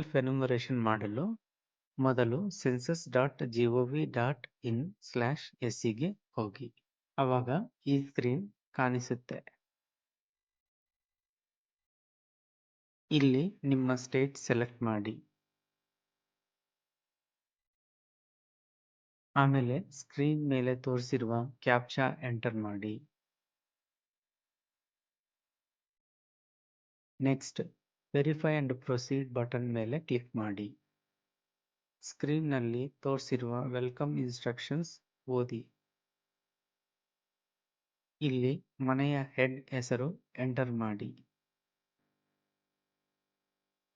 Self enumeration ಮಾಡಲು ಮೊದಲು census.gov.in/se ಗೆ ಹೋಗಿ. ಆವಾಗ ಈ ಸ್ಕ್ರೀನ್ ಕಾಣಿಸುತ್ತೆ. ಇಲ್ಲಿ ನಿಮ್ಮ ಸ್ಟೇಟ್ ಸೆಲೆಕ್ಟ್ ಮಾಡಿ. ಆಮೇಲೆ ಸ್ಕ್ರೀನ್ ಮೇಲೆ ತೋರಿಸಿರುವ ಕ್ಯಾಪ್ಚಾ ಎಂಟರ್ ಮಾಡಿ. Next verify and proceed button ಮೇಲೆ ಕ್ಲಿಕ್ ಮಾಡಿ. ಸ್ಕ್ರೀನ್ ನಲ್ಲಿ ತೋರಿಸಿರುವ ವೆಲ್ಕಮ್ ಇನ್ಸ್ಟ್ರಕ್ಷನ್ಸ್ ಓದಿ. ಇಲ್ಲಿ ಮನೆಯ ಹೆಡ್ ಹೆಸರು ಎಂಟರ್ ಮಾಡಿ.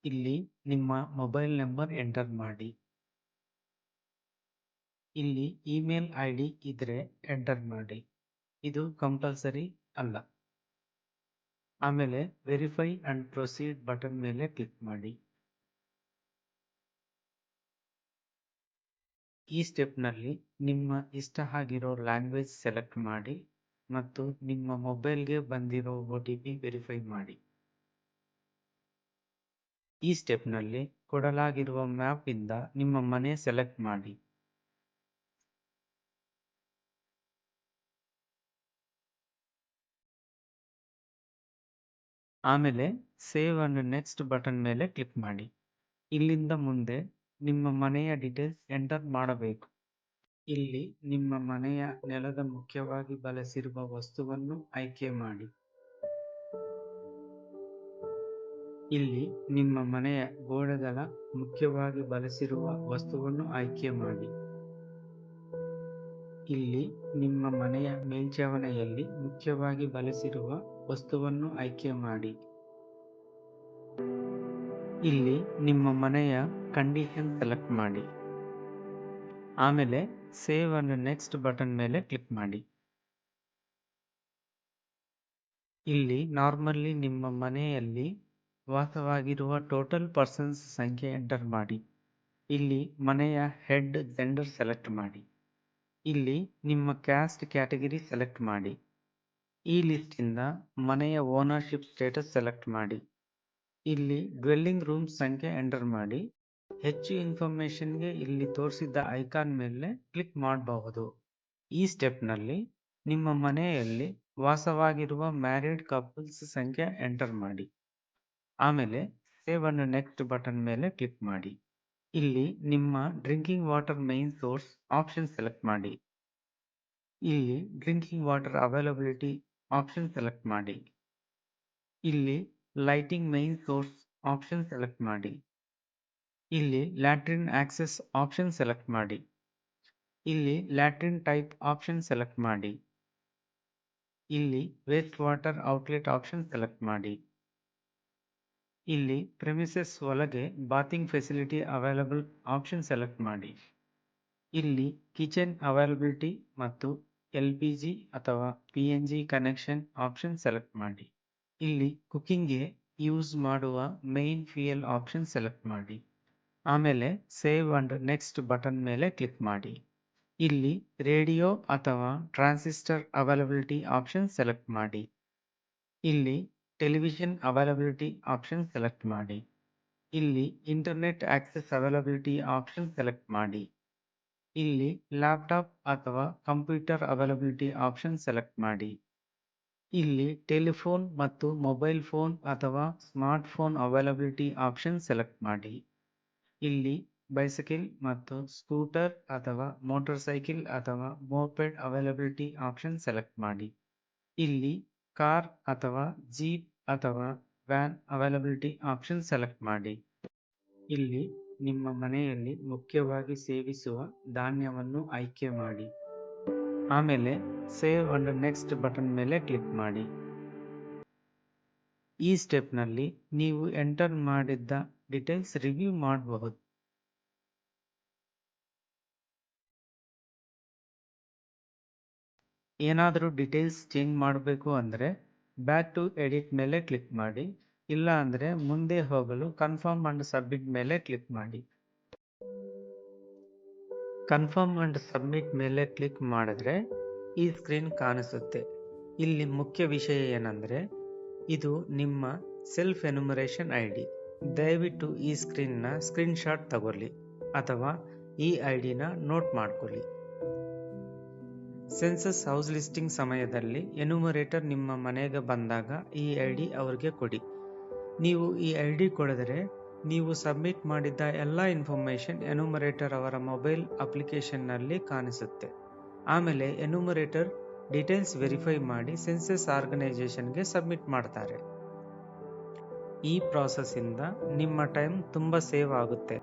ಇಲ್ಲಿ ನಿಮ್ಮ ಮೊಬೈಲ್ ನಂಬರ್ ಎಂಟರ್ ಮಾಡಿ. ಇಲ್ಲಿ ಇಮೇಲ್ ಐಡಿ ಇದ್ರೆ ಎಂಟರ್ ಮಾಡಿ. ಇದು ಕಂಪಲ್ಸರಿ ಅಲ್ಲ. ಆಮೇಲೆ ವೆರಿಫೈ ಅಂಡ್ ಪ್ರೊಸೀಡ್ ಬಟನ್ ಮೇಲೆ ಕ್ಲಿಕ್ ಮಾಡಿ. ಈ ಸ್ಟೆಪ್ ನಲ್ಲಿ ನಿಮ್ಮ ಇಷ್ಟ ಆಗಿರೋ ಲ್ಯಾಂಗ್ವೇಜ್ ಸೆಲೆಕ್ಟ್ ಮಾಡಿ ಮತ್ತು ನಿಮ್ಮ ಮೊಬೈಲ್ಗೆ ಬಂದಿರೋ OTP ವೆರಿಫೈ ಮಾಡಿ. ಈ ಸ್ಟೆಪ್ ನಲ್ಲಿ ಕೊಡಲಾಗಿರುವ ಮ್ಯಾಪ್ ಇಂದ ನಿಮ್ಮ ಮನೆ ಸೆಲೆಕ್ಟ್ ಮಾಡಿ. ಆಮೇಲೆ ಸೇವ್ ಅಂಡ್ ನೆಕ್ಸ್ಟ್ ಬಟನ್ ಮೇಲೆ ಕ್ಲಿಕ್ ಮಾಡಿ. ಇಲ್ಲಿಂದ ಮುಂದೆ ನಿಮ್ಮ ಮನೆಯ ಡೀಟೇಲ್ಸ್ ಎಂಟರ್ ಮಾಡಬೇಕು. ಇಲ್ಲಿ ನಿಮ್ಮ ಮನೆಯ ನೆಲದ ಮುಖ್ಯವಾಗಿ ಬಳಸಿರುವ ವಸ್ತುವನ್ನು ಆಯ್ಕೆ ಮಾಡಿ. ಇಲ್ಲಿ ನಿಮ್ಮ ಮನೆಯ ಗೋಡೆಗಳ ಮುಖ್ಯವಾಗಿ ಬಳಸಿರುವ ವಸ್ತುವನ್ನು ಆಯ್ಕೆ ಮಾಡಿ. ಇಲ್ಲಿ ನಿಮ್ಮ ಮನೆಯ ಮೇಲ್ಛಾವಣಿಯಲ್ಲಿ ಮುಖ್ಯವಾಗಿ ಬಳಸಿರುವ ವಸ್ತುವನ್ನು ಆಯ್ಕೆ ಮಾಡಿ. ಇಲ್ಲಿ ನಿಮ್ಮ ಮನೆಯ ಕಂಡೀಷನ್ ಸೆಲೆಕ್ಟ್ ಮಾಡಿ. ಆಮೇಲೆ ಸೇವ್ ಅಂಡ್ ನೆಕ್ಸ್ಟ್ ಬಟನ್ ಮೇಲೆ ಕ್ಲಿಕ್ ಮಾಡಿ. ಇಲ್ಲಿ ನಾರ್ಮಲಿ ನಿಮ್ಮ ಮನೆಯಲ್ಲಿ ವಾಸವಾಗಿರುವ ಟೋಟಲ್ ಪರ್ಸನ್ಸ್ ಸಂಖ್ಯೆ ಎಂಟರ್ ಮಾಡಿ. ಇಲ್ಲಿ ಮನೆಯ ಹೆಡ್ ಜೆಂಡರ್ ಸೆಲೆಕ್ಟ್ ಮಾಡಿ. ಇಲ್ಲಿ ನಿಮ್ಮ ಕ್ಯಾಸ್ಟ್ ಕ್ಯಾಟಗರಿ ಸೆಲೆಕ್ಟ್ ಮಾಡಿ. ಈ ಲಿಸ್ಟ್ ಇಂದ ಮನೆಯ ಓನರ್ಶಿಪ್ ಸ್ಟೇಟಸ್ ಸೆಲೆಕ್ಟ್ ಮಾಡಿ. ಇಲ್ಲಿ ಡ್ವೆಲ್ಲಿಂಗ್ ರೂಮ್ ಸಂಖ್ಯೆ ಎಂಟರ್ ಮಾಡಿ. ಹೆಚ್ಚು ಇನ್ಫಾರ್ಮೇಶನ್ಗೆ ಇಲ್ಲಿ ತೋರಿಸಿದ್ದ ಐಕಾನ್ ಮೇಲೆ ಕ್ಲಿಕ್ ಮಾಡಬಹುದು. ಈ ಸ್ಟೆಪ್ ನಲ್ಲಿ ನಿಮ್ಮ ಮನೆಯಲ್ಲಿ ವಾಸವಾಗಿರುವ ಮ್ಯಾರಿಡ್ ಕಪಲ್ಸ್ ಸಂಖ್ಯೆ ಎಂಟರ್ ಮಾಡಿ. ಆಮೇಲೆ ಸೇವ್ ಅಂಡ್ ನೆಕ್ಸ್ಟ್ ಬಟನ್ ಮೇಲೆ ಕ್ಲಿಕ್ ಮಾಡಿ. ಇಲ್ಲಿ ನಿಮ್ಮ drinking water main source option select ಮಾಡಿ. ಇಲ್ಲಿ drinking water availability option select ಮಾಡಿ. ಇಲ್ಲಿ lighting main source option select ಮಾಡಿ. ಇಲ್ಲಿ ಲ್ಯಾಟ್ರಿನ್ ಆಕ್ಸೆಸ್ ಆಪ್ಷನ್ ಸೆಲೆಕ್ಟ್ ಮಾಡಿ. ಇಲ್ಲಿ ಲ್ಯಾಟ್ರಿನ್ ಟೈಪ್ ಆಪ್ಷನ್ ಸೆಲೆಕ್ಟ್ ಮಾಡಿ. ಇಲ್ಲಿ waste water outlet option select ಮಾಡಿ. ಇಲ್ಲಿ ಪ್ರೆಮಿಸಸ್ ಒಳಗೆ bathing facility available option select ಮಾಡಿ. ಇಲ್ಲಿ ಕಿಚನ್ ಅವೈಲಬಿಲಿಟಿ ಮತ್ತು LPG ಅಥವಾ PNG ಕನೆಕ್ಷನ್ ಆಪ್ಷನ್ ಸೆಲೆಕ್ಟ್ ಮಾಡಿ. ಇಲ್ಲಿ ಕುಕಿಂಗ್ಗೆ ಯೂಸ್ ಮಾಡುವ ಮೇನ್ ಫ್ಯೂಯಲ್ ಆಪ್ಷನ್ ಸೆಲೆಕ್ಟ್ ಮಾಡಿ. ಆಮೇಲೆ ಸೇವ್ ಅಂಡ್ ನೆಕ್ಸ್ಟ್ ಬಟನ್ ಮೇಲೆ ಕ್ಲಿಕ್ ಮಾಡಿ. ಇಲ್ಲಿ ರೇಡಿಯೋ ಅಥವಾ ಟ್ರಾನ್ಸಿಸ್ಟರ್ ಅವೈಲಬಿಲಿಟಿ ಆಪ್ಷನ್ ಸೆಲೆಕ್ಟ್ ಮಾಡಿ. ಇಲ್ಲಿ ಟೆಲಿವಿಷನ್ ಅವೈಲಬಿಲಿಟಿ ಆಪ್ಷನ್ ಸೆಲೆಕ್ಟ್ ಮಾಡಿ. ಇಲ್ಲಿ internet access availability option select ಮಾಡಿ. ಇಲ್ಲಿ ಲ್ಯಾಪ್ಟಾಪ್ ಅಥವಾ ಕಂಪ್ಯೂಟರ್ ಅವೈಲಬಿಲಿಟಿ ಆಪ್ಷನ್ ಸೆಲೆಕ್ಟ್ ಮಾಡಿ. ಇಲ್ಲಿ ಟೆಲಿಫೋನ್ ಮತ್ತು ಮೊಬೈಲ್ ಫೋನ್ ಅಥವಾ smart phone availability option select ಮಾಡಿ. ಇಲ್ಲಿ ಬೈಸಿಕಲ್ ಮತ್ತು ಸ್ಕೂಟರ್ ಅಥವಾ ಮೋಟಾರ್ ಸೈಕಲ್ ಅಥವಾ ಮೋಪೆಡ್ ಅವೈಲಬಿಲಿಟಿ ಆಪ್ಷನ್ ಸೆಲೆಕ್ಟ್ ಮಾಡಿ. ಇಲ್ಲಿ ಕಾರ್ ಅಥವಾ ಜೀಪ್ ಅಥವಾ ವ್ಯಾನ್ ಅವೈಲಬಿಲಿಟಿ ಆಪ್ಷನ್ ಸೆಲೆಕ್ಟ್ ಮಾಡಿ. ಇಲ್ಲಿ ನಿಮ್ಮ ಮನೆಯಲ್ಲಿ ಮುಖ್ಯವಾಗಿ ಸೇವಿಸುವ ಧಾನ್ಯವನ್ನು ಆಯ್ಕೆ ಮಾಡಿ. ಆಮೇಲೆ ಸೇವ್ ಅಂಡ್ ನೆಕ್ಸ್ಟ್ ಬಟನ್ ಮೇಲೆ ಕ್ಲಿಕ್ ಮಾಡಿ. ಈ ಸ್ಟೆಪ್ ನಲ್ಲಿ ನೀವು ಎಂಟರ್ ಮಾಡಿದ್ದ ಡೀಟೇಲ್ಸ್ ರಿವ್ಯೂ ಮಾಡಬಹುದು. ಏನಾದರೂ ಡೀಟೇಲ್ಸ್ ಚೇಂಜ್ ಮಾಡಬೇಕು ಅಂದರೆ ಬ್ಯಾಕ್ ಟು ಎಡಿಟ್ ಮೇಲೆ ಕ್ಲಿಕ್ ಮಾಡಿ. ಇಲ್ಲ ಅಂದರೆ ಮುಂದೆ ಹೋಗಲು ಕನ್ಫರ್ಮ್ ಅಂಡ್ ಸಬ್ಮಿಟ್ ಮೇಲೆ ಕ್ಲಿಕ್ ಮಾಡಿ. ಕನ್ಫರ್ಮ್ ಅಂಡ್ ಸಬ್ಮಿಟ್ ಮೇಲೆ ಕ್ಲಿಕ್ ಮಾಡಿದ್ರೆ ಈ ಸ್ಕ್ರೀನ್ ಕಾಣಿಸುತ್ತೆ. ಇಲ್ಲಿ ಮುಖ್ಯ ವಿಷಯ ಏನಂದ್ರೆ ಇದು ನಿಮ್ಮ ಸೆಲ್ಫ್ ಎನ್ಯುಮರೇಷನ್ ID. ದಯವಿಟ್ಟು ಈ ಸ್ಕ್ರೀನ್ ಶಾಟ್ ತಗೊಳ್ಳಿ ಅಥವಾ ಈ ಐಡಿನ ನೋಟ್ ಮಾಡ್ಕೊಳ್ಳಿ. ಸೆನ್ಸಸ್ ಹೌಸ್ ಲಿಸ್ಟಿಂಗ್ ಸಮಯದಲ್ಲಿ ಎನ್ಯುಮರೇಟರ್ ನಿಮ್ಮ ಮನೆಗೆ ಬಂದಾಗ ಈ ಐಡಿ ಅವ್ರಿಗೆ ಕೊಡಿ. ನೀವು ಈ ಐಡಿ ಕೊಡಿದರೆ ನೀವು ಸಬ್ಮಿಟ್ ಮಾಡಿದ್ದ ಎಲ್ಲ ಇನ್ಫಾರ್ಮೇಶನ್ ಎನ್ಯುಮರೇಟರ್ ಅವರ ಮೊಬೈಲ್ ಅಪ್ಲಿಕೇಶನ್ನಲ್ಲಿ ಕಾಣಿಸುತ್ತೆ. ಆಮೇಲೆ ಎನ್ಯುಮರೇಟರ್ ಡೀಟೇಲ್ಸ್ ವೆರಿಫೈ ಮಾಡಿ ಸೆನ್ಸಸ್ ಆರ್ಗನೈಸೇಷನ್ಗೆ ಸಬ್ಮಿಟ್ ಮಾಡ್ತಾರೆ. ಈ ಪ್ರಾಸೆಸ್ ಇಂದ ನಿಮ್ಮ ಟೈಮ್ ತುಂಬಾ ಸೇವ್ ಆಗುತ್ತೆ.